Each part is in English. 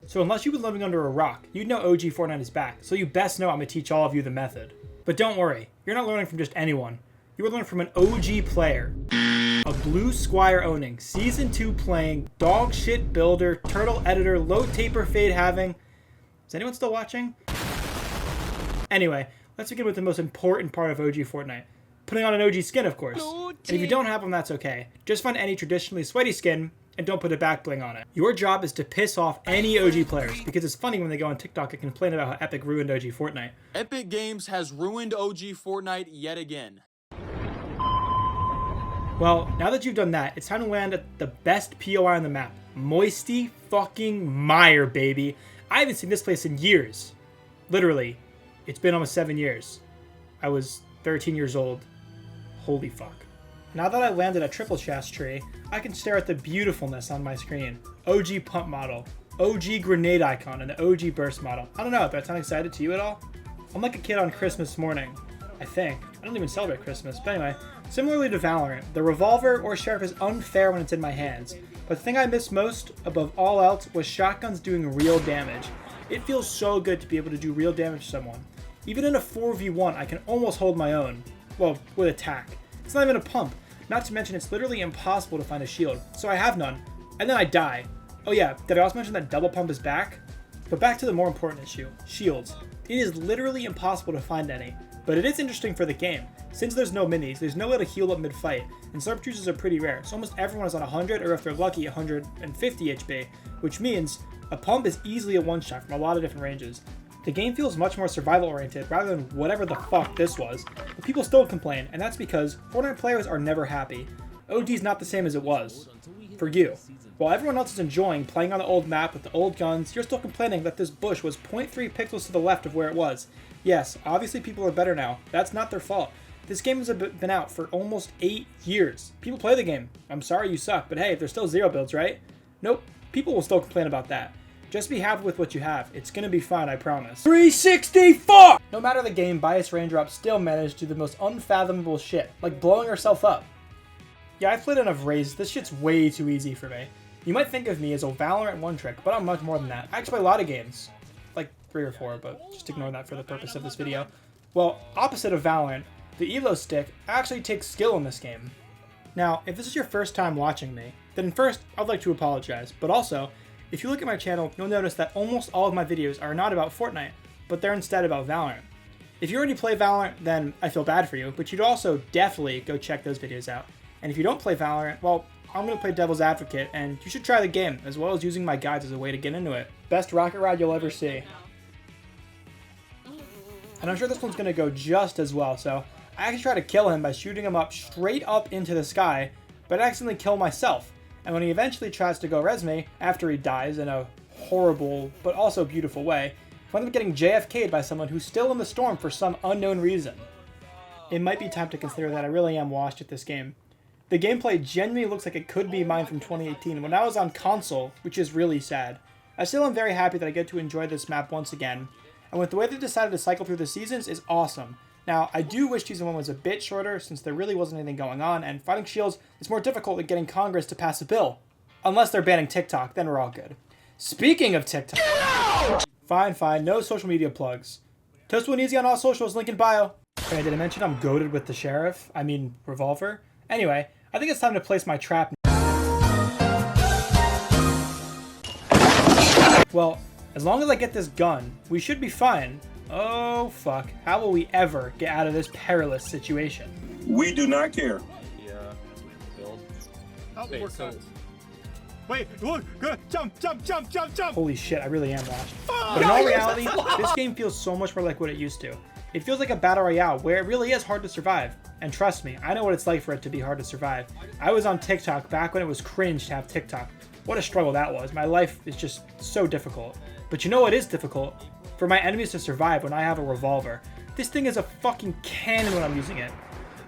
So unless you've been living under a rock, you'd know OG Fortnite is back, so you best know I'm gonna teach all of you the method. But don't worry, you're not learning from just anyone. You are learning from an OG player. A blue squire owning, season 2 playing, dog shit builder, turtle editor, low taper fade having. Is anyone still watching? Anyway, let's begin with the most important part of OG Fortnite. Putting on an OG skin, of course. And if you don't have them, that's okay. Just find any traditionally sweaty skin and don't put a back bling on it. Your job is to piss off any OG players, because it's funny when they go on TikTok and complain about how Epic ruined OG Fortnite. Epic Games has ruined OG Fortnite yet again. Well, now that you've done that, it's time to land at the best POI on the map. Moisty fucking Mire, baby. I haven't seen this place in years. Literally, it's been almost 7 years. I was 13 years old. Holy fuck. Now that I landed a triple chest tree, I can stare at the beautifulness on my screen. OG pump model, OG grenade icon, and the OG burst model. I don't know, but that sound excited to you at all? I'm like a kid on Christmas morning, I think. I don't even celebrate Christmas, but anyway. Similarly to Valorant, the revolver or sheriff is unfair when it's in my hands. But the thing I miss most, above all else, was shotguns doing real damage. It feels so good to be able to do real damage to someone. Even in a 4v1, I can almost hold my own. Well, with attack. It's not even a pump. Not to mention, it's literally impossible to find a shield. So I have none. And then I die. Oh yeah, did I also mention that double pump is back? But back to the more important issue, shields. It is literally impossible to find any. But it is interesting for the game. Since there's no minis, there's no way to heal up mid-fight, and slurp juices are pretty rare, so almost everyone is on 100, or if they're lucky, 150 HP, which means a pump is easily a one-shot from a lot of different ranges. The game feels much more survival-oriented rather than whatever the fuck this was, but people still complain, and that's because Fortnite players are never happy. OD's not the same as it was. For you. While everyone else is enjoying playing on the old map with the old guns, you're still complaining that this bush was 0.3 pixels to the left of where it was. Yes, obviously people are better now. That's not their fault. This game has been out for almost 8 years. People play the game. I'm sorry you suck, but hey, there's still 0 builds, right? Nope, people will still complain about that. Just be happy with what you have. It's gonna be fine, I promise. 364! No matter the game, Bias Raindrop still managed to do the most unfathomable shit, like blowing herself up. Yeah, I've played enough raids. This shit's way too easy for me. You might think of me as a Valorant one-trick, but I'm much more than that. I actually play a lot of games. Like 3 or 4, but just ignore that for the purpose of this video. Well, opposite of Valorant, the Elo stick actually takes skill in this game. Now, if this is your first time watching me, then first, I'd like to apologize, but also, if you look at my channel, you'll notice that almost all of my videos are not about Fortnite, but they're instead about Valorant. If you already play Valorant, then I feel bad for you, but you'd also definitely go check those videos out. And if you don't play Valorant, well, I'm going to play Devil's Advocate, and you should try the game, as well as using my guides as a way to get into it. Best rocket ride you'll ever see. And I'm sure this one's going to go just as well, so I actually try to kill him by shooting him up straight up into the sky, but I accidentally kill myself. And when he eventually tries to go res me, after he dies in a horrible but also beautiful way, I end up getting JFK'd by someone who's still in the storm for some unknown reason. It might be time to consider that I really am washed at this game. The gameplay genuinely looks like it could be mine from 2018 when I was on console, which is really sad. I still am very happy that I get to enjoy this map once again, and with the way they decided to cycle through the seasons is awesome. Now, I do wish Season 1 was a bit shorter since there really wasn't anything going on, and fighting shields is more difficult than getting Congress to pass a bill. Unless they're banning TikTok, then we're all good. Speaking of TikTok... Fine, no social media plugs. Toast one easy on all socials, link in bio. Okay, did I mention I'm goated with the sheriff? I mean, Revolver? Anyway, I think it's time to place my trap. Well, as long as I get this gun, we should be fine. Oh fuck, how will we ever get out of this perilous situation? We do not care. Yeah, build. Wait, look, jump! Holy shit, I really am washed. But in all reality, this game feels so much more like what it used to. It feels like a battle royale where it really is hard to survive. And trust me, I know what it's like for it to be hard to survive. I was on TikTok back when it was cringe to have TikTok. What a struggle that was. My life is just so difficult. But you know what is difficult? For my enemies to survive when I have a revolver. This thing is a fucking cannon when I'm using it.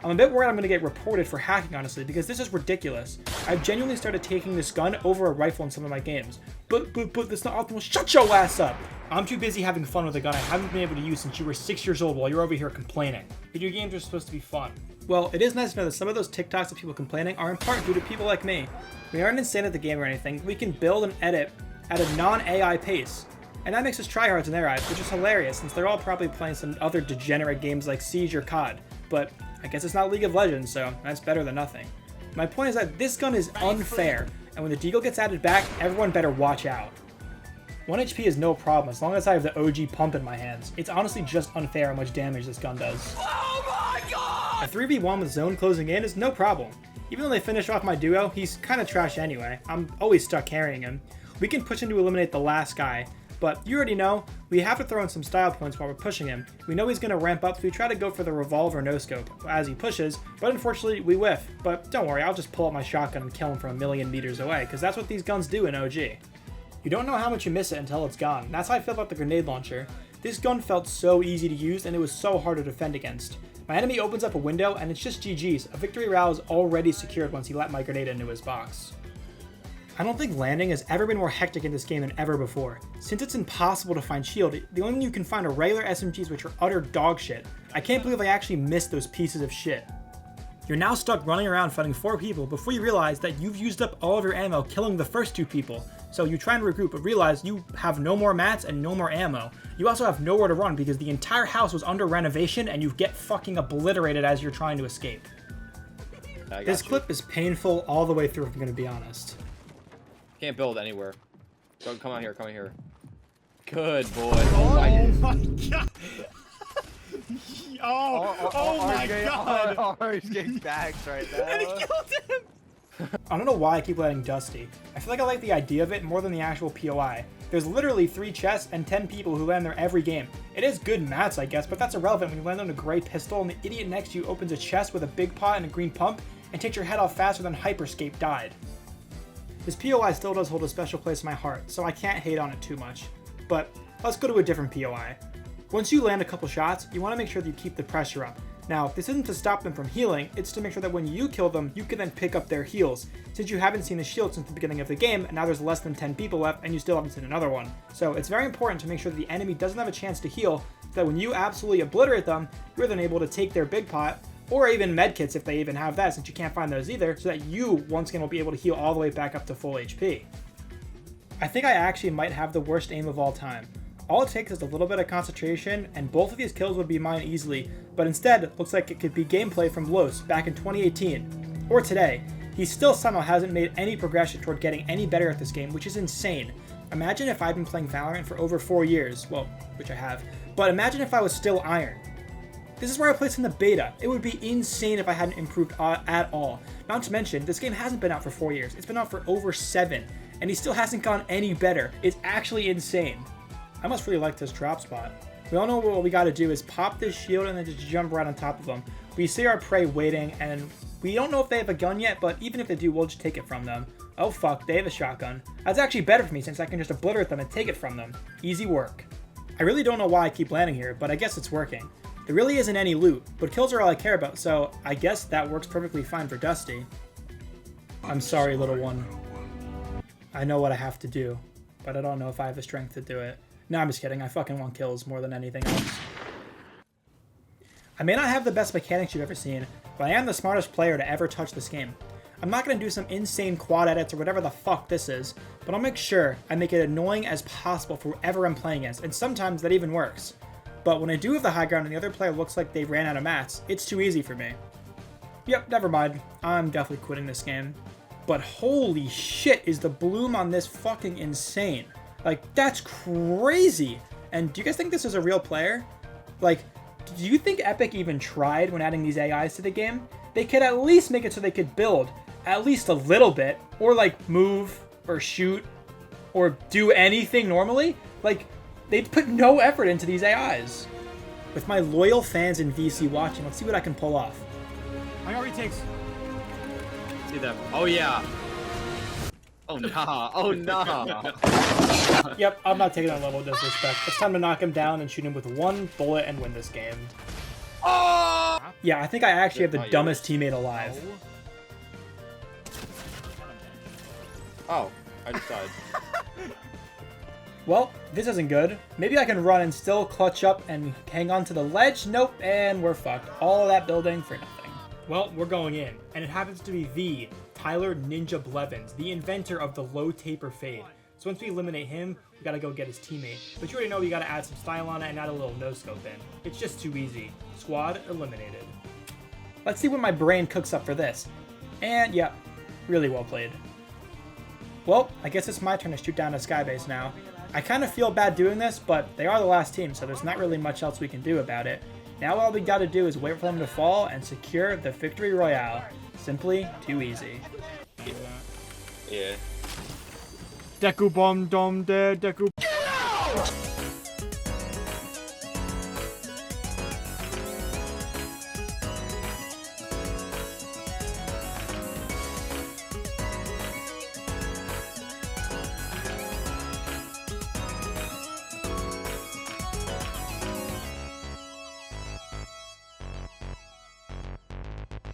I'm a bit worried I'm going to get reported for hacking, honestly, because this is ridiculous. I've genuinely started taking this gun over a rifle in some of my games. But that's not optimal. Shut your ass up! I'm too busy having fun with a gun I haven't been able to use since you were 6 years old while you're over here complaining. Video games are supposed to be fun. Well, it is nice to know that some of those TikToks of people complaining are in part due to people like me. We aren't insane at the game or anything. We can build and edit at a non-AI pace. And that makes us tryhards in their eyes, which is hilarious since they're all probably playing some other degenerate games like Siege or COD. But I guess it's not League of Legends, so that's better than nothing. My point is that this gun is unfair, and when the deagle gets added back, everyone better watch out. 1 HP is no problem as long as I have the OG pump in my hands. It's honestly just unfair how much damage this gun does. Oh my god! A 3v1 with zone closing in is no problem. Even though they finish off my duo, he's kind of trash anyway. I'm always stuck carrying him. We can push him to eliminate the last guy, but you already know, we have to throw in some style points while we're pushing him. We know he's going to ramp up, so we try to go for the Revolver no-scope as he pushes, but unfortunately we whiff. But don't worry, I'll just pull out my shotgun and kill him from a million meters away, because that's what these guns do in OG. You don't know how much you miss it until it's gone. That's how I feel about the grenade launcher. This gun felt so easy to use, and it was so hard to defend against. My enemy opens up a window, and it's just GG's. A victory route is already secured once he let my grenade into his box. I don't think landing has ever been more hectic in this game than ever before. Since it's impossible to find shield, the only thing you can find are regular SMGs, which are utter dog shit. I can't believe I actually missed those pieces of shit. You're now stuck running around fighting 4 people before you realize that you've used up all of your ammo killing the first 2 people. So you try and regroup, but realize you have no more mats and no more ammo. You also have nowhere to run because the entire house was under renovation and you get fucking obliterated as you're trying to escape. This clip is painful all the way through, if I'm gonna be honest. Can't build anywhere. Go, come on here, come on here. Good boy. Oh my god. Oh my god. Oh, he's getting bags right now. And he killed him. I don't know why I keep letting Dusty. I feel like I like the idea of it more than the actual POI. There's literally 3 chests and 10 people who land there every game. It is good mats, I guess, but that's irrelevant when you land on a gray pistol and the idiot next to you opens a chest with a big pot and a green pump and takes your head off faster than Hyperscape died. This POI still does hold a special place in my heart, so I can't hate on it too much. But let's go to a different POI. Once you land a couple shots, you want to make sure that you keep the pressure up. Now, this isn't to stop them from healing, it's to make sure that when you kill them, you can then pick up their heals, since you haven't seen a shield since the beginning of the game, and now there's less than 10 people left, and you still haven't seen another one. So it's very important to make sure that the enemy doesn't have a chance to heal, so that when you absolutely obliterate them, you're then able to take their big pot, or even medkits if they even have that, since you can't find those either, so that you, once again, will be able to heal all the way back up to full HP. I think I actually might have the worst aim of all time. All it takes is a little bit of concentration, and both of these kills would be mine easily, but instead, it looks like it could be gameplay from Los back in 2018, or today. He still somehow hasn't made any progression toward getting any better at this game, which is insane. Imagine if I'd been playing Valorant for over 4 years, well, which I have, but imagine if I was still Iron. This is where I placed in the beta. It would be insane if I hadn't improved at all. Not to mention, this game hasn't been out for 4 years, it's been out for over 7, and he still hasn't gone any better. It's actually insane. I must really like this drop spot. We all know what we gotta do is pop this shield and then just jump right on top of them. We see our prey waiting, and we don't know if they have a gun yet, but even if they do, we'll just take it from them. Oh fuck, they have a shotgun. That's actually better for me since I can just obliterate them and take it from them. Easy work. I really don't know why I keep landing here, but I guess it's working. There really isn't any loot, but kills are all I care about, so I guess that works perfectly fine for Dusty. I'm sorry, little one. I know what I have to do, but I don't know if I have the strength to do it. No, I'm just kidding. I fucking want kills more than anything else. I may not have the best mechanics you've ever seen, but I am the smartest player to ever touch this game. I'm not going to do some insane quad edits or whatever the fuck this is, but I'll make sure I make it annoying as possible for whoever I'm playing against, and sometimes that even works. But when I do have the high ground and the other player looks like they ran out of mats, it's too easy for me. Yep, never mind. I'm definitely quitting this game. But holy shit, is the bloom on this fucking insane. Like, that's crazy. And do you guys think this is a real player? Like, do you think Epic even tried when adding these AIs to the game? They could at least make it so they could build at least a little bit, or like move or shoot or do anything normally. Like, they put no effort into these AIs. With my loyal fans in VC watching, let's see what I can pull off. I got retakes. See them. Oh yeah. Oh nah. Oh nah. Yep, I'm not taking that level of disrespect. It's time to knock him down and shoot him with one bullet and win this game. Oh! Yeah, I think I actually have the dumbest teammate alive. Oh, I just died. Well, this isn't good. Maybe I can run and still clutch up and hang on to the ledge. Nope, and we're fucked. All of that building for nothing. Well, we're going in, and it happens to be the Tyler Ninja Blevins, the inventor of the low taper fade. So once we eliminate him, we gotta go get his teammate. But you already know we gotta add some style on it and add a little no-scope in. It's just too easy. Squad eliminated. Let's see what my brain cooks up for this. And yeah, really well played. Well, I guess it's my turn to shoot down a skybase now. I kind of feel bad doing this, but they are the last team, so there's not really much else we can do about it. Now all we gotta do is wait for them to fall and secure the victory royale. Simply too easy. Yeah. Deku bomb dom de Deku.